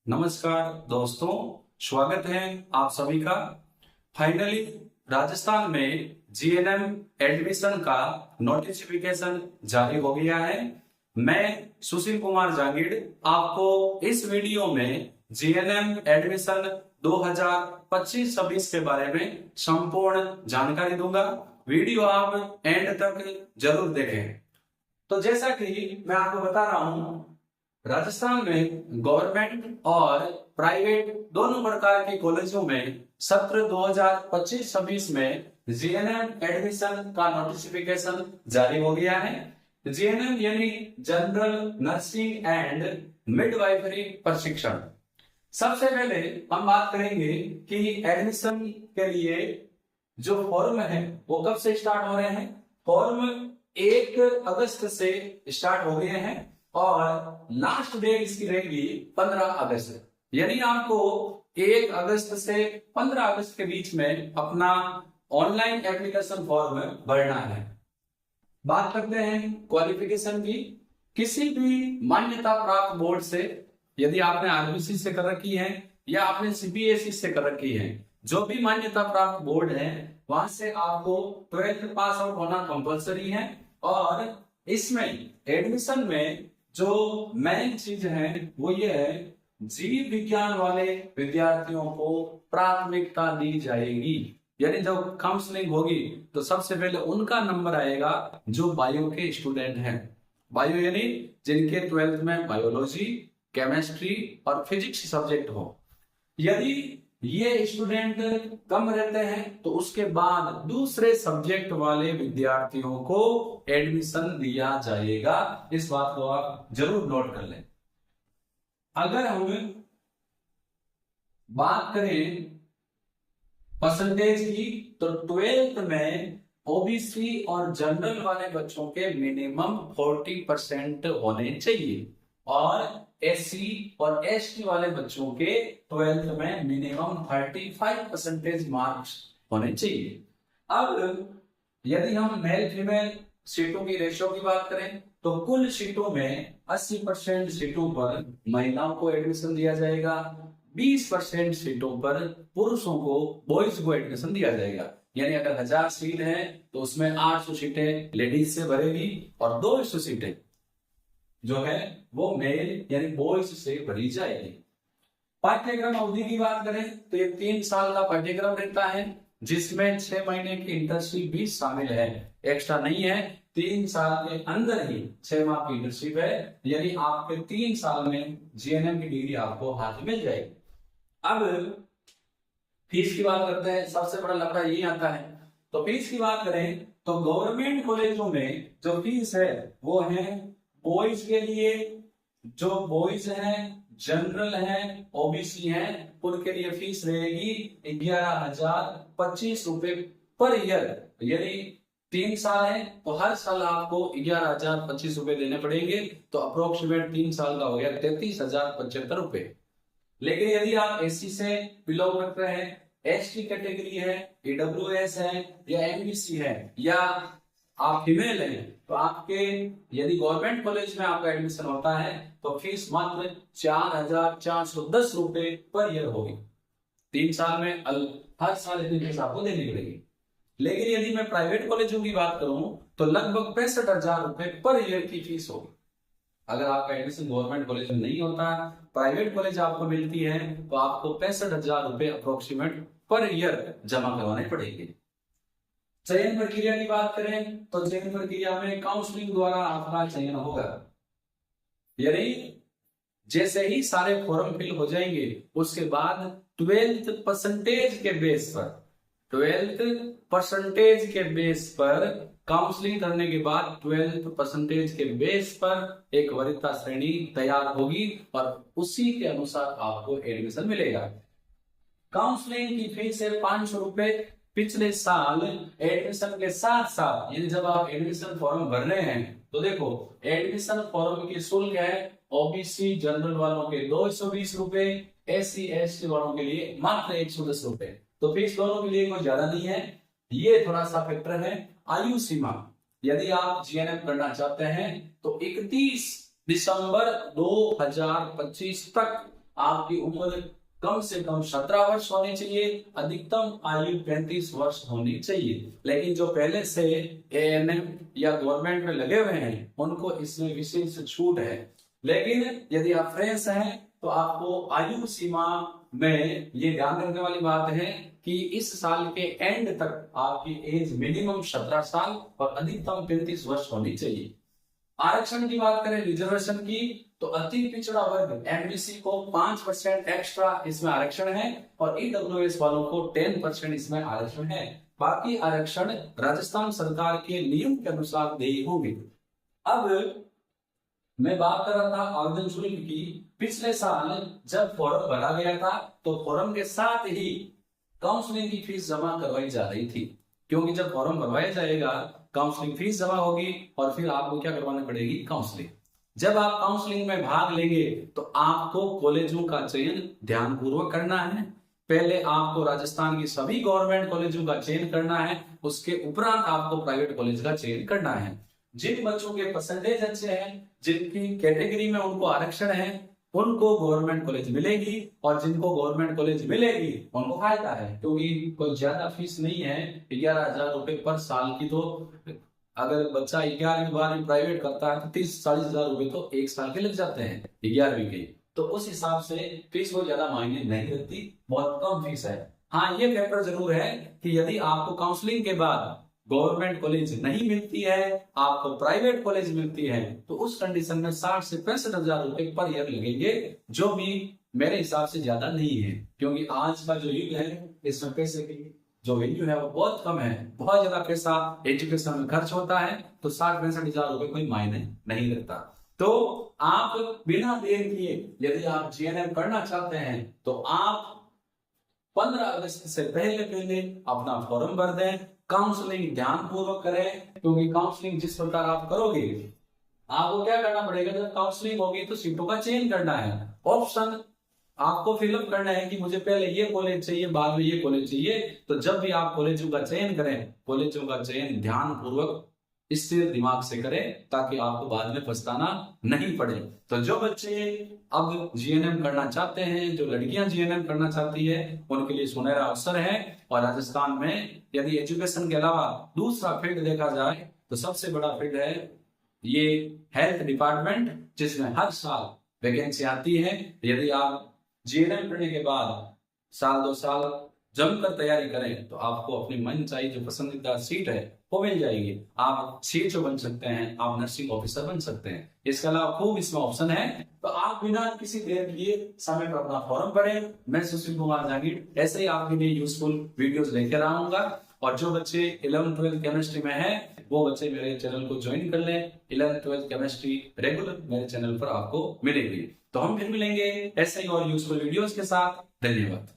नमस्कार दोस्तों, स्वागत है आप सभी का। फाइनली राजस्थान में जीएनएम एडमिशन का नोटिफिकेशन जारी हो गया है। मैं सुशील कुमार जांगीड़ आपको इस वीडियो में जीएनएम एडमिशन 2025-26 के बारे में संपूर्ण जानकारी दूंगा। वीडियो आप एंड तक जरूर देखें। तो जैसा कि मैं आपको बता रहा हूं, राजस्थान में गवर्नमेंट और प्राइवेट दोनों प्रकार के कॉलेजों में सत्र 2025-26 में जीएनएम एडमिशन का नोटिफिकेशन जारी हो गया है। जीएनएम यानी जनरल नर्सिंग एंड मिडवाइफरी प्रशिक्षण। सबसे पहले हम बात करेंगे कि एडमिशन के लिए जो फॉर्म है वो कब से स्टार्ट हो रहे हैं। फॉर्म 1 अगस्त से स्टार्ट हो गए हैं और लास्ट डेट इसकी रहेगी 15 अगस्त। यानी आपको 1 अगस्त से 15 अगस्त के बीच में अपना ऑनलाइन एप्लीकेशन फॉर्म भरना है। बात करते हैं क्वालिफिकेशन की। किसी भी मान्यता प्राप्त बोर्ड से, यदि आपने आरबीसी से कर रखी है या आपने सीबीएसई से कर रखी है, जो भी मान्यता प्राप्त बोर्ड है वहां से आपको 12th पास आउट होना कंपलसरी है। और इसमें एडमिशन में जो मेन चीज है वो ये है, जीव विज्ञान वाले विद्यार्थियों को प्राथमिकता दी जाएगी। यानी जब काउंसलिंग होगी तो सबसे पहले उनका नंबर आएगा जो बायो के स्टूडेंट हैं। बायो यानी जिनके 12th में बायोलॉजी, केमिस्ट्री और फिजिक्स सब्जेक्ट हो। यदि ये स्टूडेंट कम रहते हैं तो उसके बाद दूसरे सब्जेक्ट वाले विद्यार्थियों को एडमिशन दिया जाएगा। इस बात को आप जरूर नोट कर लें। अगर हम बात करें परसेंटेज की तो 12th में ओबीसी और जनरल वाले बच्चों के मिनिमम 40% होने चाहिए और एससी और एसटी वाले बच्चों के 12th में मिनिमम 35% मार्क्स होने चाहिए। अब यदि हम मेल फीमेल सीटों की रेशियो की बात करें तो कुल सीटों में 80% सीटों पर महिलाओं को एडमिशन दिया जाएगा, 20% सीटों पर पुरुषों को, बॉयज को एडमिशन दिया जाएगा। यानी अगर 1000 सीट है तो उसमें 800 सीटें लेडीज से भरेगी और 200 सीटें जो है वो मेल यानी बॉयज से भरी जाएगी। पाठ्यक्रम अवधि की बात करें तो ये 3 साल का पाठ्यक्रम रहता है, जिसमें 6 महीने की इंटर्नशिप भी शामिल है। एक्स्ट्रा नहीं है, 3 साल के अंदर ही 6 माह की इंटर्नशिप है। यानी आपके 3 साल में जीएनएम की डिग्री आपको हाथ मिल जाएगी। अब फीस की बात करते हैं। सबसे बड़ा लफड़ा यही आता है। तो फीस की बात करें तो गवर्नमेंट कॉलेजों में जो फीस है वो है, बॉयज के लिए जो बॉयज हैं, जनरल हैं, ओबीसी हैं, उनके लिए फीस रहेगी 11,025 रुपए पर ईयर। यानी 3 साल है तो हर साल आपको 11,025 रुपए देने पड़ेंगे। तो अप्रोक्सीमेट 3 साल का हो गया 33,075 रुपए। लेकिन यदि आप एससी से बिलोंग करते हैं, एसटी कैटेगरी है, ईडब्ल्यूएस है या एमबीसी है या आप फीमेल हैं, तो आपके यदि गवर्नमेंट कॉलेज में आपका एडमिशन होता है तो फीस मात्र 4,410 रुपए पर ईयर होगी। 3 साल में हर साल इतनी फीस आपको देनी पड़ेगी। लेकिन यदि मैं प्राइवेट कॉलेजों की बात करूं तो लगभग 65,000 रुपए पर ईयर की फीस होगी। अगर आपका एडमिशन गवर्नमेंट कॉलेज में नहीं होता, प्राइवेट कॉलेज आपको मिलती है, तो आपको 65,000 रुपए अप्रोक्सीमेट पर ईयर जमा करवाने पड़ेंगे। चयन प्रक्रिया की बात करें तो चयन प्रक्रिया में काउंसलिंग द्वारा आपका चयन होगा। यानी जैसे ही सारे फॉर्म फिल हो जाएंगे उसके बाद 12th परसेंटेज के बेस पर काउंसलिंग करने के बाद 12th परसेंटेज के बेस पर एक वरीयता श्रेणी तैयार होगी और उसी के अनुसार आपको एडमिशन मिलेगा। काउंसलिंग की फीस है 500 रुपए। पिछले साल एडमिशन के साथ साथ यानी जब आप एडमिशन फॉर्म भर रहे हैं तो देखो एडमिशन फॉर्म की शुल्क है ओबीसी जनरल वालों के 220 रुपए, एससी एसटी वालों के लिए मात्र 110 रुपए। तो फीस दोनों के लिए कोई ज्यादा नहीं है। ये थोड़ा सा फैक्टर है। आयु सीमा, यदि आप जीएनएम करना चाहते हैं तो 31 दिसंबर 2025 तक आपकी उम्र कम से कम 17 वर्ष होनी चाहिए, अधिकतम आयु 35 वर्ष होनी चाहिए। लेकिन जो पहले से एएनएम या गवर्नमेंट में लगे हुए हैं उनको इसमें विशेष छूट है। लेकिन यदि आप फ्रेश हैं तो आपको आयु सीमा में ये ध्यान रखने वाली बात है कि इस साल के एंड तक आपकी एज मिनिमम 17 साल और अधिकतम 35 वर्ष होनी चाहिए। आरक्षण की बात करें, रिजर्वेशन की, तो अति पिछड़ा वर्ग एमबीसी को 5% एक्स्ट्रा इसमें आरक्षण है और ईडब्ल्यूएस वालों को 10% इसमें आरक्षण है। बाकी आरक्षण राजस्थान सरकार के नियम के अनुसार देय होंगे। अब मैं बात कर रहा था आवेदन शुल्क की। पिछले साल जब फॉर्म भरा गया था तो फॉर्म के साथ ही काउंसलिंग की फीस जमा करवाई जा रही थी, क्योंकि जब फॉर्म भरवाया जाएगा काउंसलिंग फीस जमा होगी और फिर आपको क्या करवाना पड़ेगी, काउंसलिंग। जब आप काउंसलिंग में भाग लेंगे तो आपको कॉलेजों का चयन ध्यानपूर्वक करना है। पहले आपको राजस्थान की सभी गवर्नमेंट कॉलेजों का चयन करना है, उसके उपरांत आपको प्राइवेट कॉलेज का चयन करना है। जिन बच्चों के परसेंटेज अच्छे हैं, जिनकी कैटेगरी में उनको आरक्षण है, उनको गवर्नमेंट कॉलेज मिलेगी और जिनको गवर्नमेंट कॉलेज मिलेगी उनको फायदा है, क्योंकि कोई ज्यादा फीस नहीं है। 11,000 रुपए पर साल की। तो अगर बच्चा 11वीं 12वीं प्राइवेट करता है तो 30-40 हजार रुपए तो एक साल के लग जाते हैं 11वीं के। तो उस हिसाब से फीस को ज्यादा मायने नहीं रखती, बहुत कम फीस है। हाँ, ये फैक्टर जरूर है कि यदि आपको काउंसलिंग के बाद गवर्नमेंट कॉलेज नहीं मिलती है, आपको प्राइवेट कॉलेज मिलती है, तो उस कंडीशन में 60 से 65 हजार रुपए पर ईयर लगेंगे, जो भी मेरे हिसाब से ज्यादा नहीं है। क्योंकि आज का जो युग है इसमें पैसे की जो वैल्यू है वो बहुत कम है। बहुत ज्यादा पैसा एजुकेशन में खर्च होता है, तो 60-65 हजार रुपए कोई मायने नहीं रखता। तो आप बिना देर किए यदि आप जीएनएम करना चाहते हैं तो आप 15 अगस्त से पहले अपना फॉर्म भर दें, काउंसलिंग ध्यान पूर्वक करें, क्योंकि काउंसलिंग जिस प्रकार आप करोगे आपको क्या करना पड़ेगा, जब काउंसलिंग होगी तो सीटों का चयन करना है। ऑप्शन आपको फिलअप करना है कि मुझे पहले ये कॉलेज चाहिए, बाद में ये कॉलेज चाहिए। तो जब भी आप कॉलेजों का चयन करें, कॉलेजों का चयन ध्यान पूर्वक स्थिर दिमाग से करें, ताकि आपको बाद में पछताना नहीं पड़े। तो जो बच्चे अब जीएनएम करना चाहते हैं, जो लड़कियां जीएनएम करना चाहती है, उनके लिए सुनहरा अवसर है। और राजस्थान में यदि एजुकेशन के अलावा दूसरा फील्ड देखा जाए तो सबसे बड़ा फील्ड है ये हेल्थ डिपार्टमेंट, जिसमें हर साल वैकेंसी आती है। यदि आप जीएनएम करने के बाद साल 2 साल जमकर तैयारी करें तो आपको अपनी मन चाहिए जो पसंदीदा सीट है वो मिल जाएगी। आप सीट बन सकते हैं, आप नर्सिंग ऑफिसर बन सकते हैं। इसके अलावा खूब इसमें ऑप्शन है। तो आप बिना किसी देर किए समय पर अपना फॉर्म भरें। मैं सुशील कुमार जहांगीर ऐसे ही आपके लिए यूजफुल वीडियोस लेकर आऊंगा। और जो बच्चे 11th-12th केमिस्ट्री में हैं वो बच्चे मेरे चैनल को ज्वाइन कर लें। 11th-12th केमिस्ट्री रेगुलर मेरे चैनल पर आपको मिलेगी। तो हम फिर मिलेंगे ऐसे ही और यूजफुल वीडियोस के साथ। धन्यवाद।